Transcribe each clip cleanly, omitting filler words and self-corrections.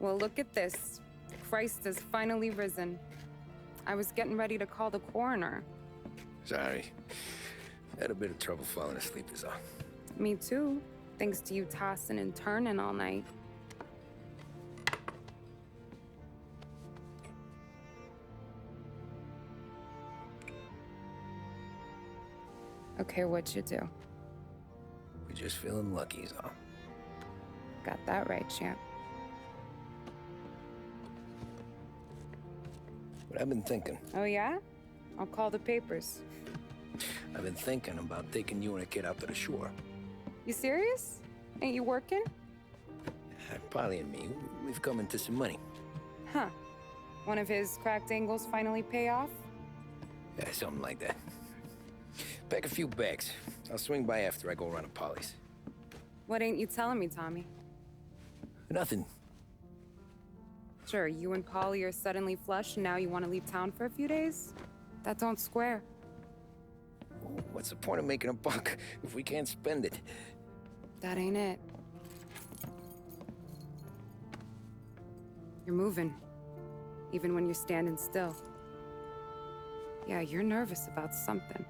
Well, look at this. Christ has finally risen. I was getting ready to call the coroner. Sorry. Had a bit of trouble falling asleep is all. Me too, thanks to you tossing and turning all night. Okay, what'd you do? We're just feeling lucky is all. Got that right, champ. But I've been thinking. Oh yeah? I'll call the papers. I've been thinking about taking you and a kid out to the shore. You serious? Ain't you working? Polly and me, we've come into some money. Huh. One of his cracked angles finally pay off? Yeah, something like that. Pack a few bags. I'll swing by after I go around to Polly's. What ain't you telling me, Tommy? Nothing. Sure, you and Polly are suddenly flush and now you want to leave town for a few days? That don't square. What's the point of making a buck if we can't spend it? That ain't it. You're moving, even when you're standing still. Yeah, you're nervous about something.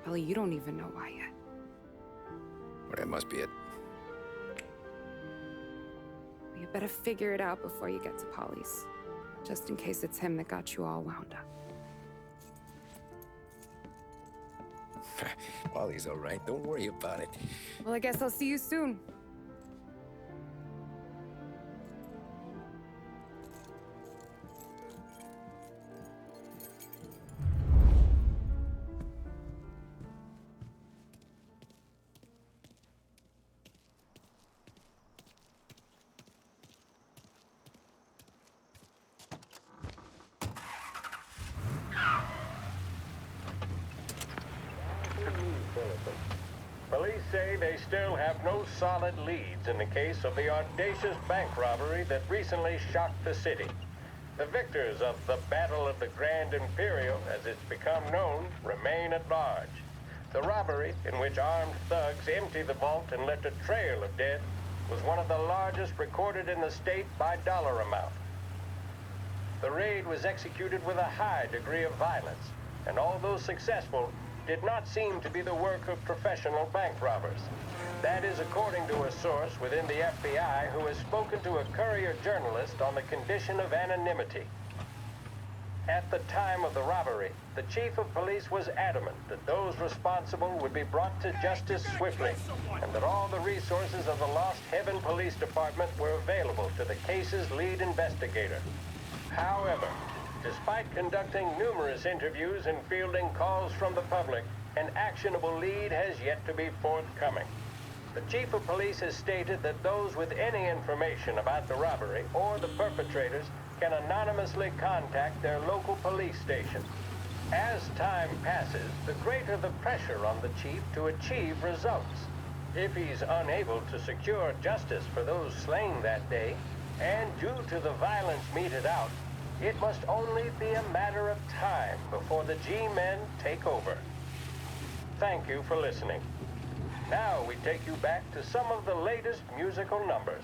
Probably you don't even know why yet. Well, that must be it. Well, you better figure it out before you get to Polly's, just in case it's him that got you all wound up. Polly's all right. Don't worry about it. Well, I guess I'll see you soon. Police say they still have no solid leads in the case of the audacious bank robbery that recently shocked the city. The victors of the Battle of the Grand Imperial, as it's become known, remain at large. The robbery, in which armed thugs emptied the vault and left a trail of dead, was one of the largest recorded in the state by dollar amount. The raid was executed with a high degree of violence, and although successful, did not seem to be the work of professional bank robbers. That is according to a source within the FBI who has spoken to a Courier journalist on the condition of anonymity. At the time of the robbery, the chief of police was adamant that those responsible would be brought to justice swiftly, and that all the resources of the Lost Heaven Police Department were available to the case's lead investigator. However, despite conducting numerous interviews and fielding calls from the public, an actionable lead has yet to be forthcoming. The chief of police has stated that those with any information about the robbery or the perpetrators can anonymously contact their local police station. As time passes, the greater the pressure on the chief to achieve results. If he's unable to secure justice for those slain that day, and due to the violence meted out, it must only be a matter of time before the G-men take over. Thank you for listening. Now we take you back to some of the latest musical numbers.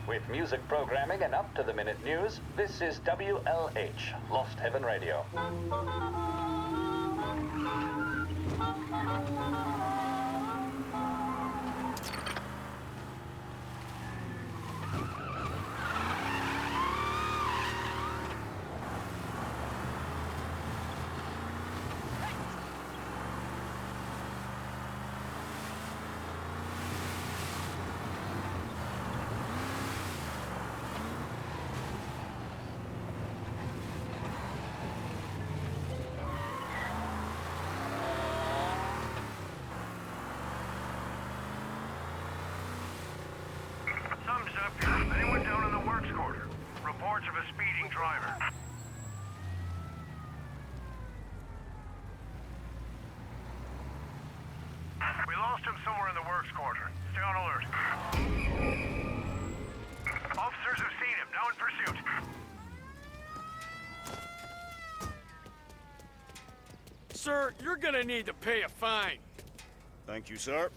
With music programming and up-to-the-minute news, this is WLH, Lost Heaven Radio. Thumbs up. Anyone down in the works quarter? Reports of a speeding driver. We lost him somewhere in the works quarter. Stay on alert. Officers have seen him. Now in pursuit. Sir, you're gonna need to pay a fine. Thank you, sir.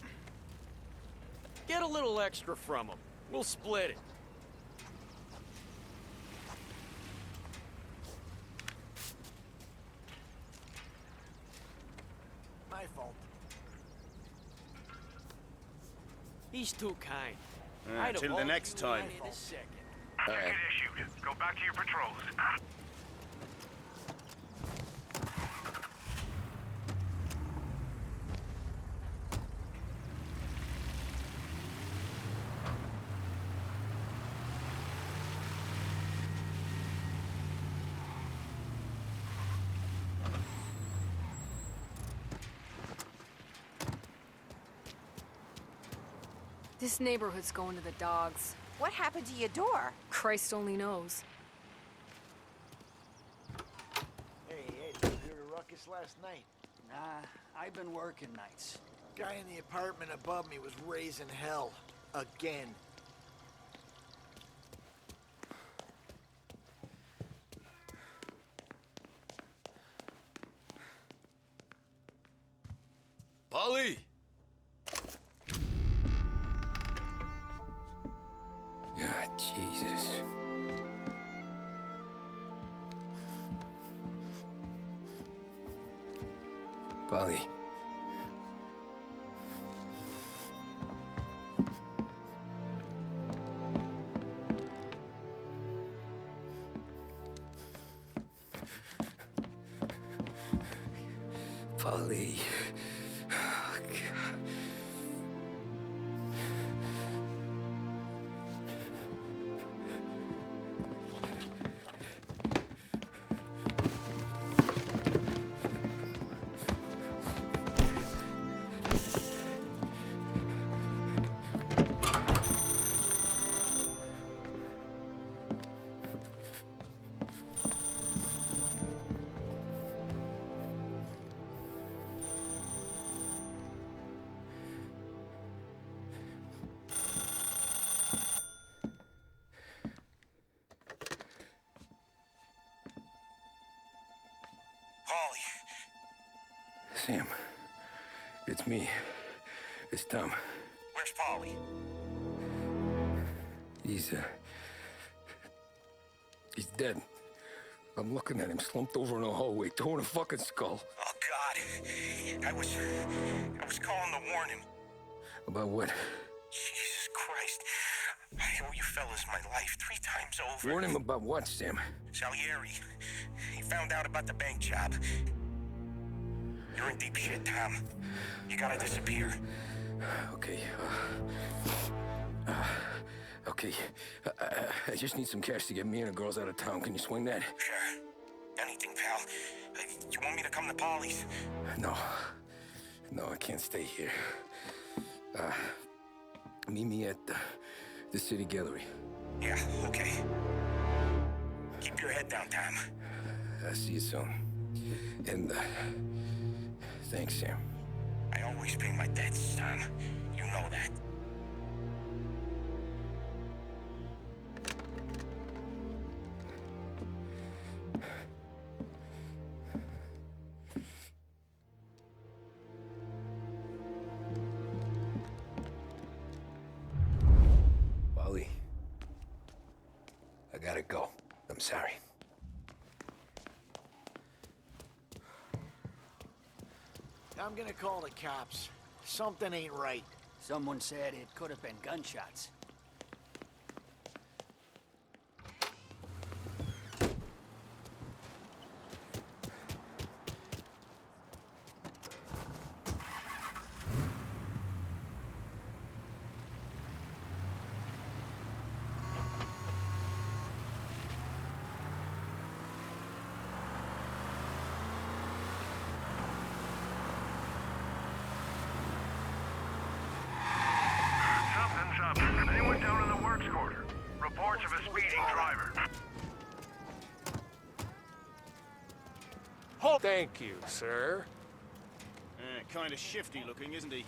Get a little extra from him. We'll split it. My fault. He's too kind. Till the next time. In a second. All right. Ticket issued. Go back to your patrols. This neighborhood's going to the dogs. What happened to your door? Christ only knows. Hey, did you hear the ruckus last night? Nah, I've been working nights. Guy in the apartment above me was raising hell. Again. Polly! God, Jesus. Polly. Polly. Oh, God. Paulie. Sam, it's me. It's Tom. Where's Paulie? He's dead. I'm looking at him slumped over in the hallway, torn a fucking skull. Oh, God. I was calling to warn him. About what? Jesus Christ. I owe you fellas my life 3 times over. Warn him about what, Sam? Salieri. He found out about the bank job. You're in deep shit, Tom. You gotta disappear. Okay. Okay. I just need some cash to get me and the girls out of town. Can you swing that? Sure. Anything, pal. You want me to come to Polly's? No. No, I can't stay here. Meet me at the city gallery. Yeah, okay. Keep your head down, Tom. I'll see you soon. And, thanks, Sam. I always pay my debts, Tom. You know that. Wally, I gotta go. I'm sorry. I'm gonna call the cops. Something ain't right. Someone said it could have been gunshots. Something's up. Anyone down in the works quarter? Reports of a speeding driver. Thank you, sir. Kind of shifty looking, isn't he? It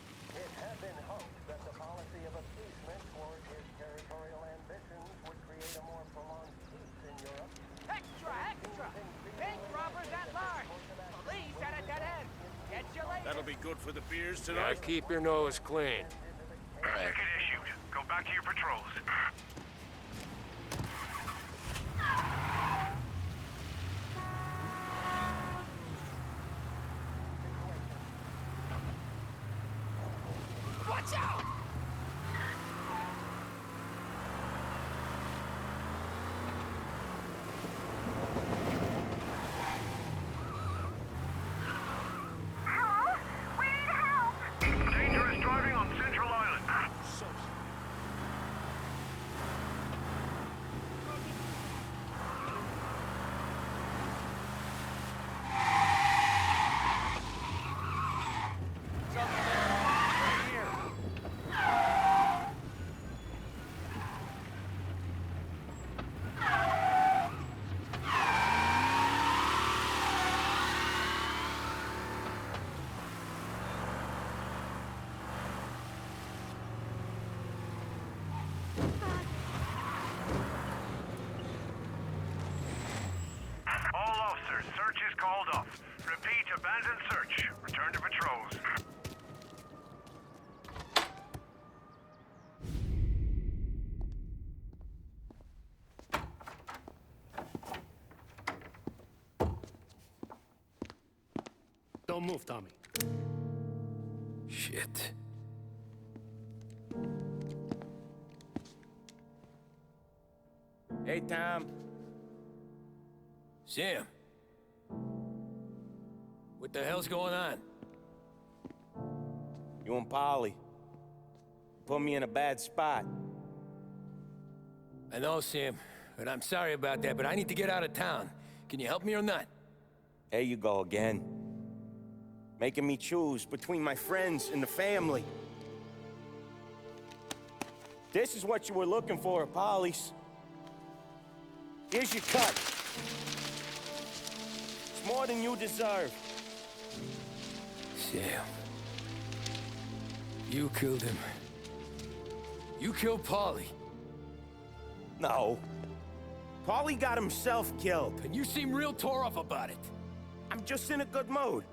had been hoped that the policy of appeasement toward his territorial ambitions would create a more prolonged peace in Europe. Extra, extra! Bank robbers at large! Police at a dead end! Get you later! That'll be good for the beers Now tonight. keep your nose clean. All right. Ticket issued. Go back to your patrols. Watch out! Hello? We need help! Dangerous driving on Central Island. All officers, search is called off. Repeat, abandon search. Return to patrols. Don't move, Tommy. Shit. Hey, Tom. Sam. What the hell's going on? You and Polly put me in a bad spot. I know, Sam, and I'm sorry about that, but I need to get out of town. Can you help me or not? There you go again. Making me choose between my friends and the family. This is what you were looking for, Polly's. Here's your cut. It's more than you deserve. Sam. You killed him. You killed Paulie. No. Paulie got himself killed. And you seem real tore up about it. I'm just in a good mood.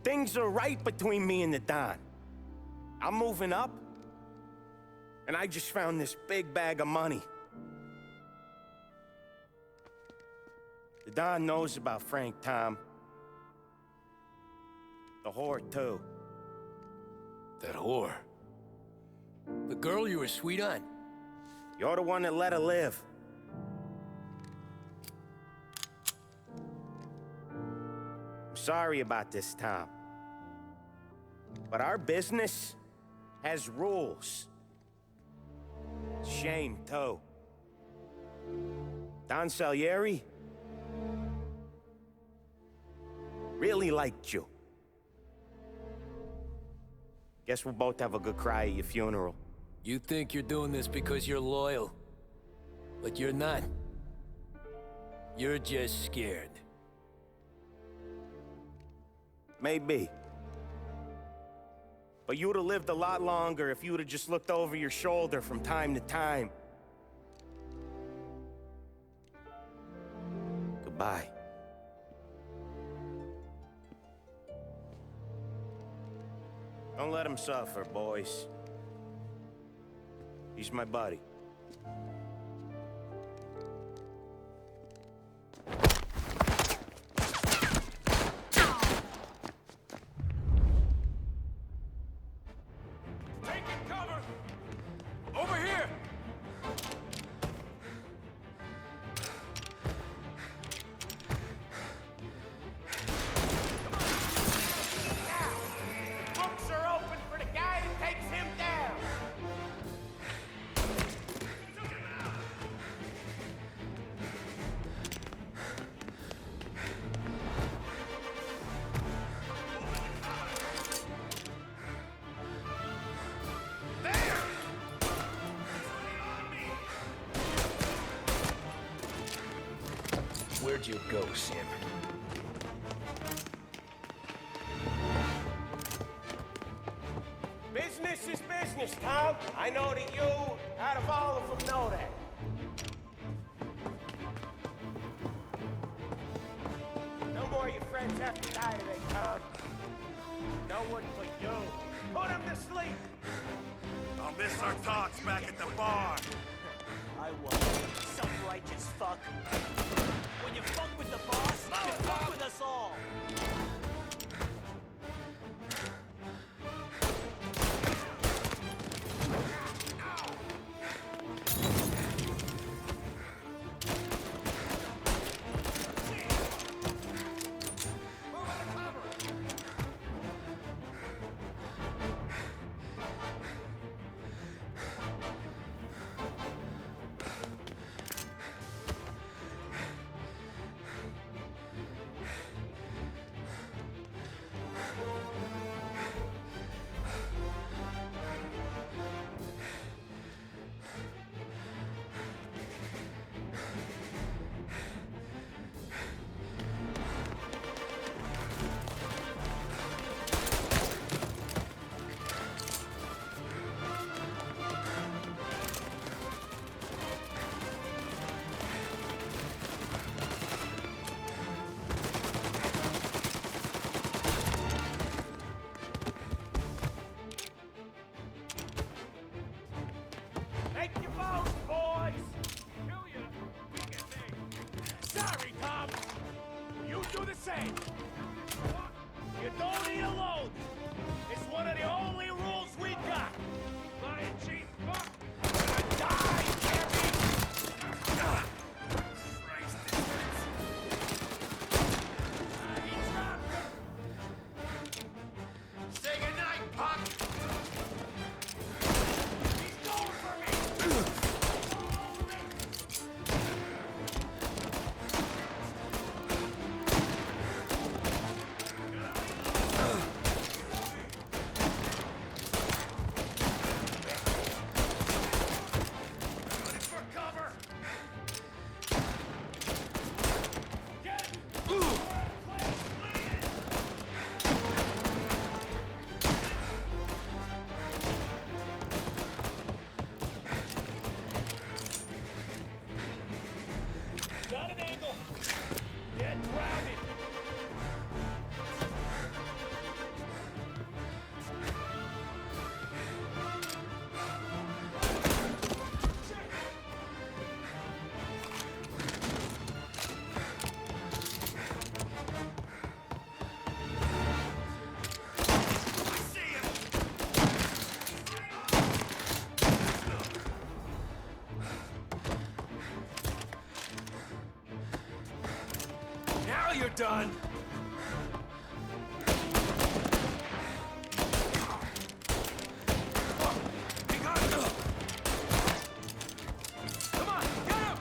Things are right between me and the Don. I'm moving up, and I just found this big bag of money. The Don knows about Frank, Tom. The whore, too. That whore? The girl you were sweet on? You're the one that let her live. I'm sorry about this, Tom. But our business has rules. Shame, too. Don Salieri really liked you. Guess we'll both have a good cry at your funeral. You think you're doing this because you're loyal. But you're not. You're just scared. Maybe. But you'd have lived a lot longer if you'd have just looked over your shoulder from time to time. Goodbye. Don't let him suffer, boys. He's my buddy. Taking cover! Over here! Now, the books are open for the guy that takes him down! Where'd you go, Sam? Business is business, Tom. I know that you, out of all of them, know that. No more of your friends have to die today, Tom. No one but you. Put him to sleep! I'll miss our talks back at the bar. I won't. Self-righteous fuck. When you fuck with the boss, you fuck with us all. Make your votes, boys! Kill you. Sorry, Tom. You do the same. You don't eat alone. It's one of the only rules we got. Lying, cheat, fuck. Gonna die, Jimmy! Say goodnight, Puck! He's going for me! Running for cover! Get it! Got an angle! Get grounded! Now you're done! Come on, get him!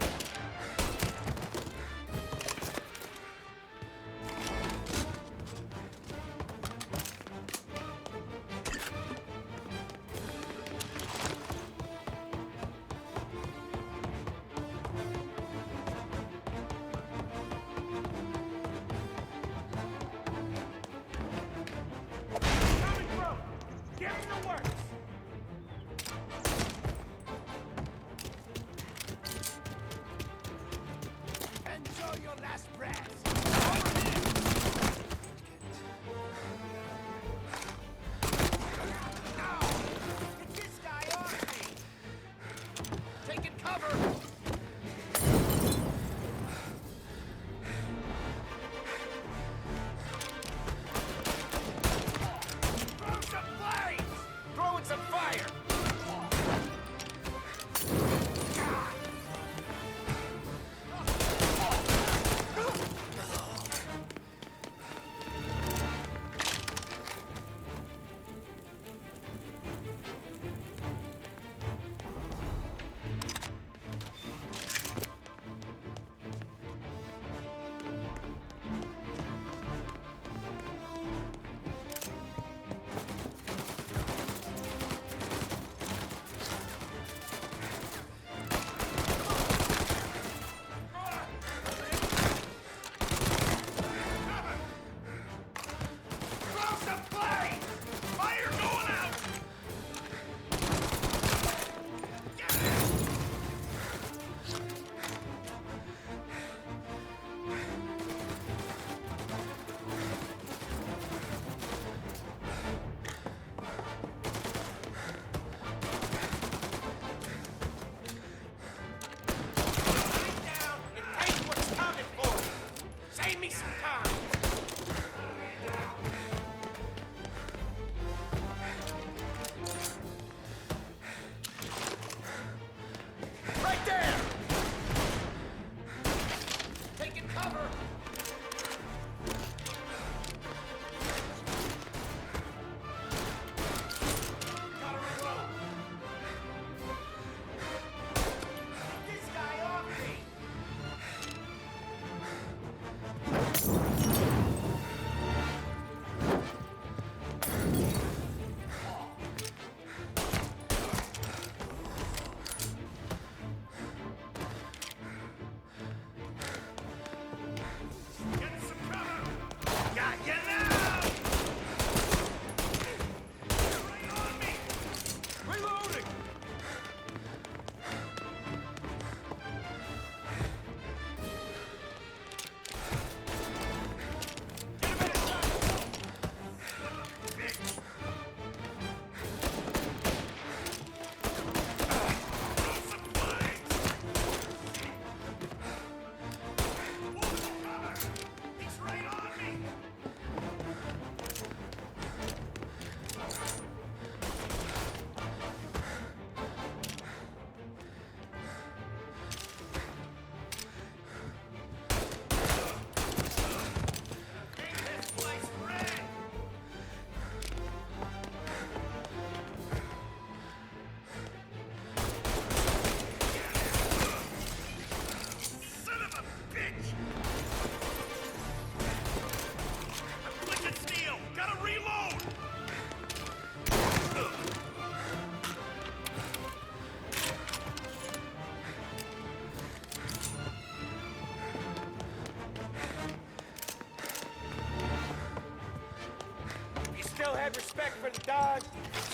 still had respect for the Don,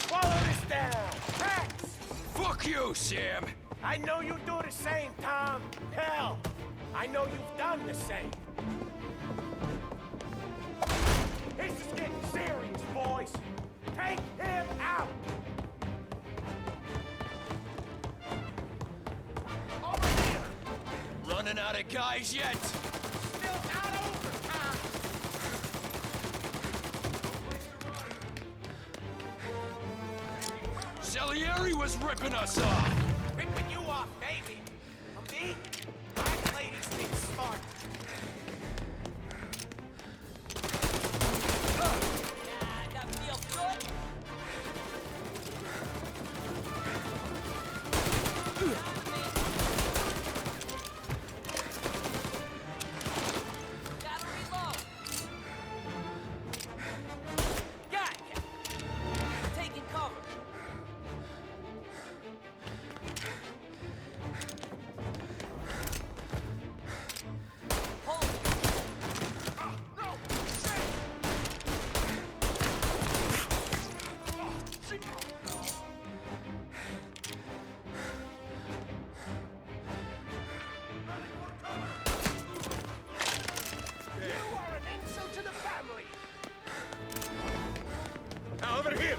swallow this down. Facts! Fuck you, Sam! I know you do the same, Tom. Hell, I know you've done the same. This is getting serious, boys. Take him out! Over here! Running out of guys yet? Still not over, Tom! Salieri was ripping us off! Ripping you off, maybe. Me? I play these things smart. That feels good. Gotta reload. Gotcha. Taking cover. Now, over here!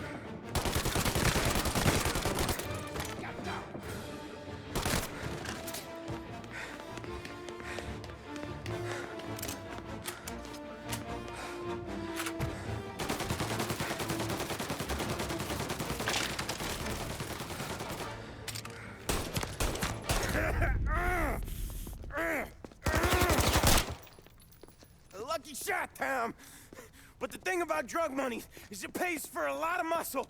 A lucky shot, Tom! But the thing about drug money is it pays for a lot of muscle.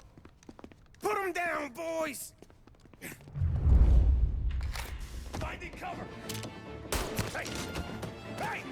Put him down, boys! Finding cover! Hey! Hey!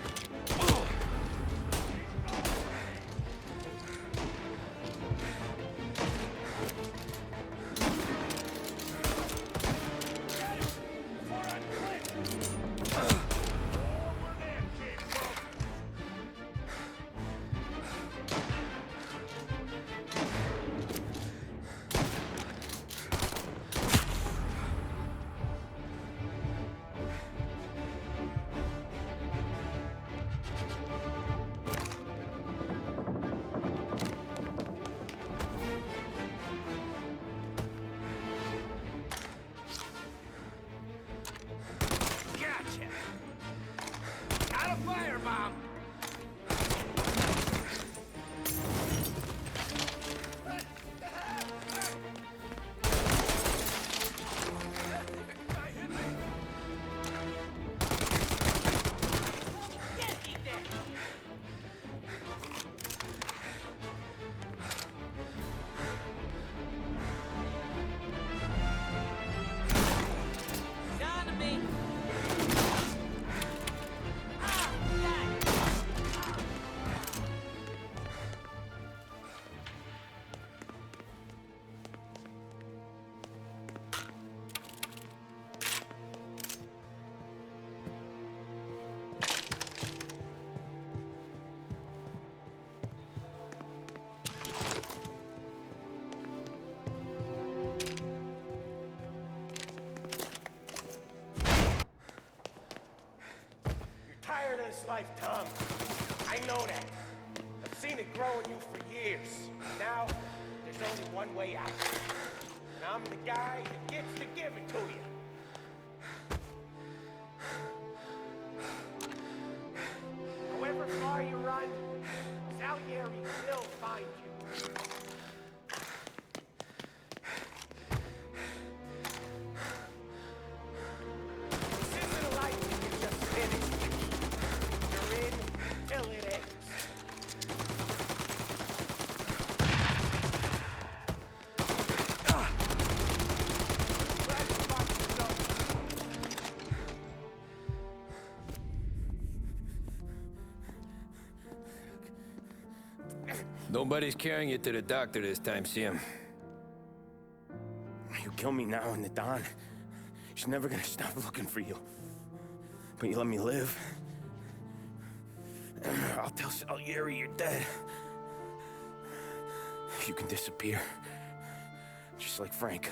Tired of this life, Tom. I know that. I've seen it grow in you for years. Now, there's only one way out. And I'm the guy that gets to give it to you. However far you run, Salieri will find you. This isn't a life that you just finished. You're in till it ends. Nobody's carrying you to the doctor this time, Sam. You kill me now and the Don. She's never gonna stop looking for you. But you let me live. I'll tell Salieri you're dead. You can disappear. Just like Frank.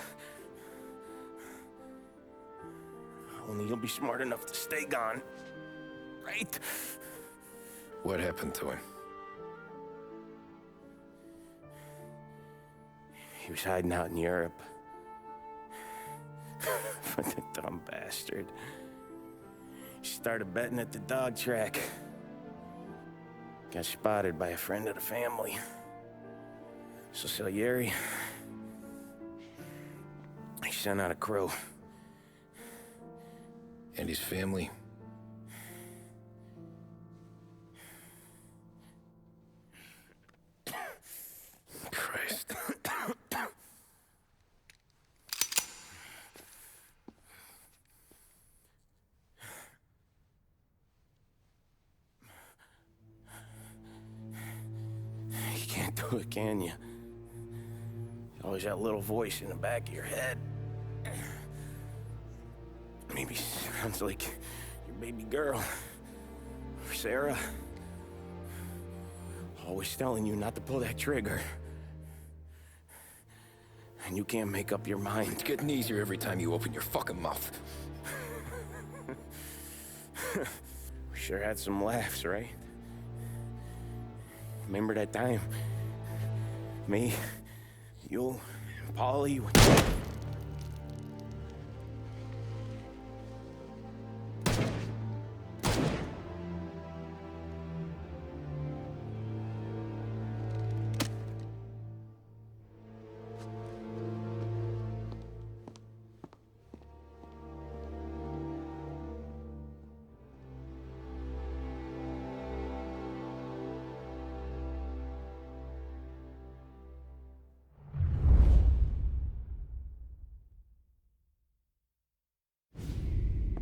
Only you'll be smart enough to stay gone. Right? What happened to him? He was hiding out in Europe. But the dumb bastard. He started betting at the dog track. Got spotted by a friend of the family. So Salieri, he sent out a crew. And his family? Christ. You can't do it, can you? Always that little voice in the back of your head. Maybe sounds like your baby girl. Or Sarah. Always telling you not to pull that trigger. And you can't make up your mind. It's getting easier every time you open your fucking mouth. We sure had some laughs, right? Remember that time? Me, you, and Paulie.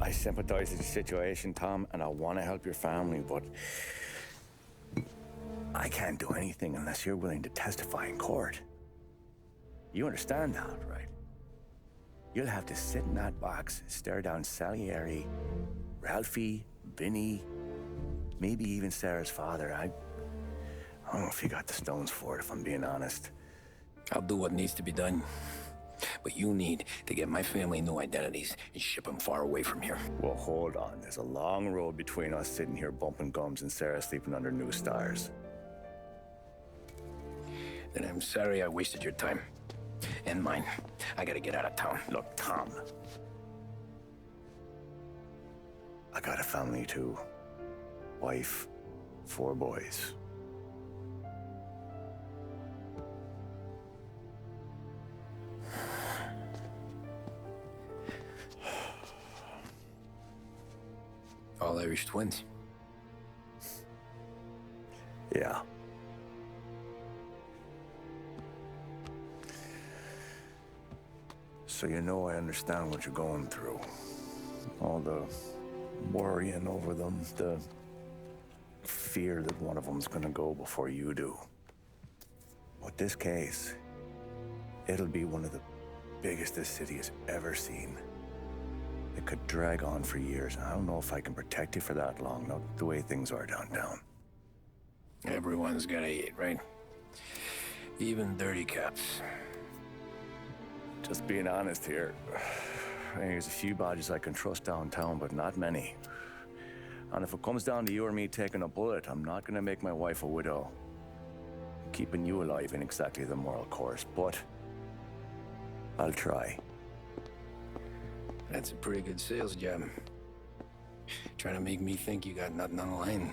I sympathize with the situation, Tom, and I want to help your family, but I can't do anything unless you're willing to testify in court. You understand that, right? You'll have to sit in that box, stare down Salieri, Ralphie, Vinny, maybe even Sarah's father. I don't know if you got the stones for it, if I'm being honest. I'll do what needs to be done. But you need to get my family new identities and ship them far away from here. Well, hold on. There's a long road between us sitting here bumping gums and Sarah sleeping under new stars. Then I'm sorry I wasted your time. And mine. I gotta get out of town. Look, Tom. I got a family too. Wife, 4 boys. All Irish twins. Yeah. So you know I understand what you're going through. All the worrying over them, the fear that one of them's gonna go before you do. But this case, it'll be one of the biggest this city has ever seen. It could drag on for years, and I don't know if I can protect you for that long, not the way things are downtown. Everyone's gotta eat, right? Even dirty cops. Just being honest here, there's a few bodies I can trust downtown, but not many. And if it comes down to you or me taking a bullet, I'm not gonna make my wife a widow. Keeping you alive ain't exactly the moral course, but I'll try. That's a pretty good sales job. Trying to make me think you got nothing on the line.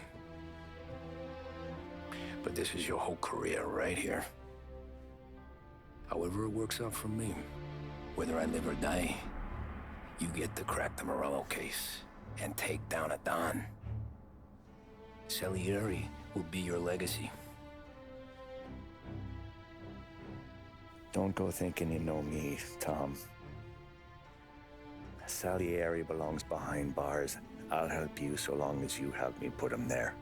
But this is your whole career right here. However it works out for me, whether I live or die, you get to crack the Morello case and take down a Don. Salieri will be your legacy. Don't go thinking you know me, Tom. Salieri belongs behind bars. I'll help you so long as you help me put him there.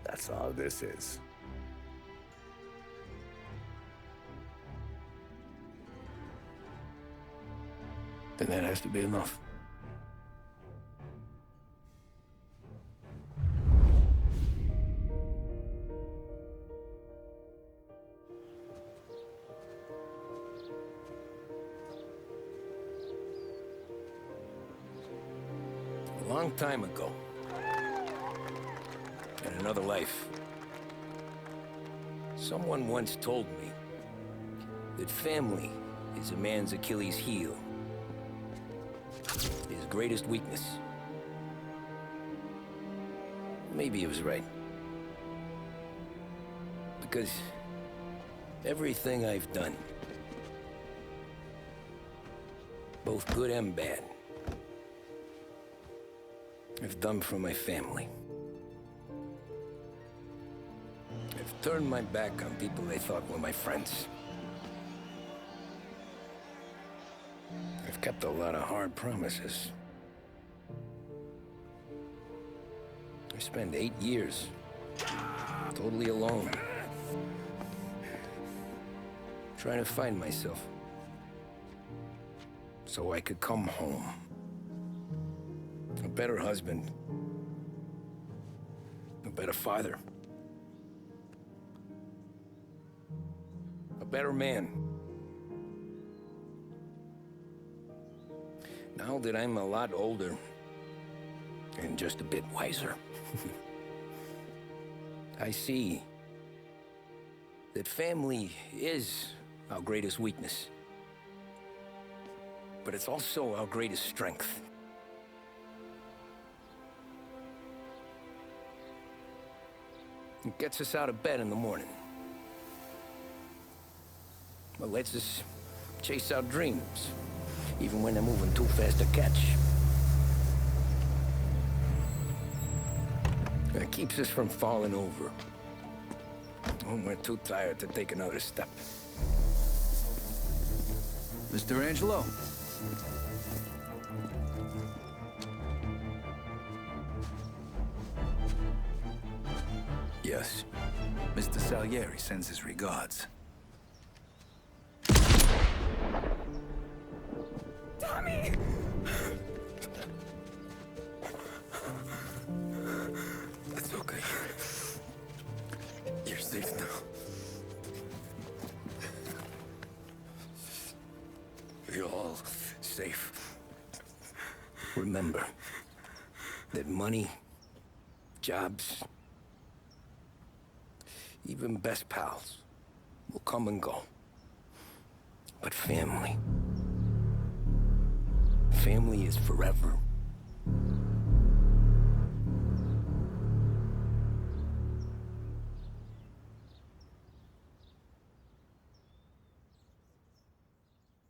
That's all this is. Then that has to be enough. A long time ago. In another life. Someone once told me that family is a man's Achilles heel. His greatest weakness. Maybe he was right. Because everything I've done, both good and bad, I've done for my family. I've turned my back on people they thought were my friends. I've kept a lot of hard promises. I spent 8 years totally alone, trying to find myself so I could come home. A better husband, a better father, a better man. Now that I'm a lot older and just a bit wiser, I see that family is our greatest weakness, but it's also our greatest strength. It gets us out of bed in the morning. It lets us chase our dreams, even when they're moving too fast to catch. It keeps us from falling over when we're too tired to take another step. Mr. Angelo? Yes. Mr. Salieri sends his regards. Tommy! It's okay. You're safe now. You're all safe. Remember that money, jobs, even best pals will come and go. But family is forever.